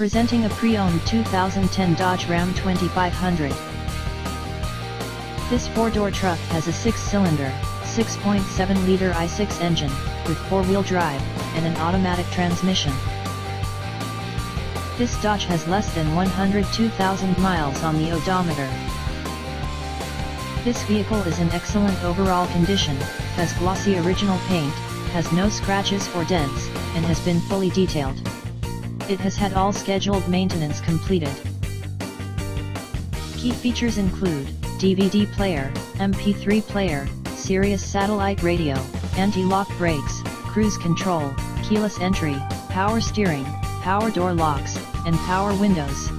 Presenting a pre-owned 2010 Dodge Ram 2500. This four-door truck has a six-cylinder, 6.7-liter i6 engine, with four-wheel drive, and an automatic transmission. This Dodge has less than 102,000 miles on the odometer. This vehicle is in excellent overall condition, has glossy original paint, has no scratches or dents, and has been fully detailed. It has had all scheduled maintenance completed. Key features include DVD player, MP3 player, Sirius satellite radio, anti-lock brakes, cruise control, keyless entry, power steering, power door locks, and power windows.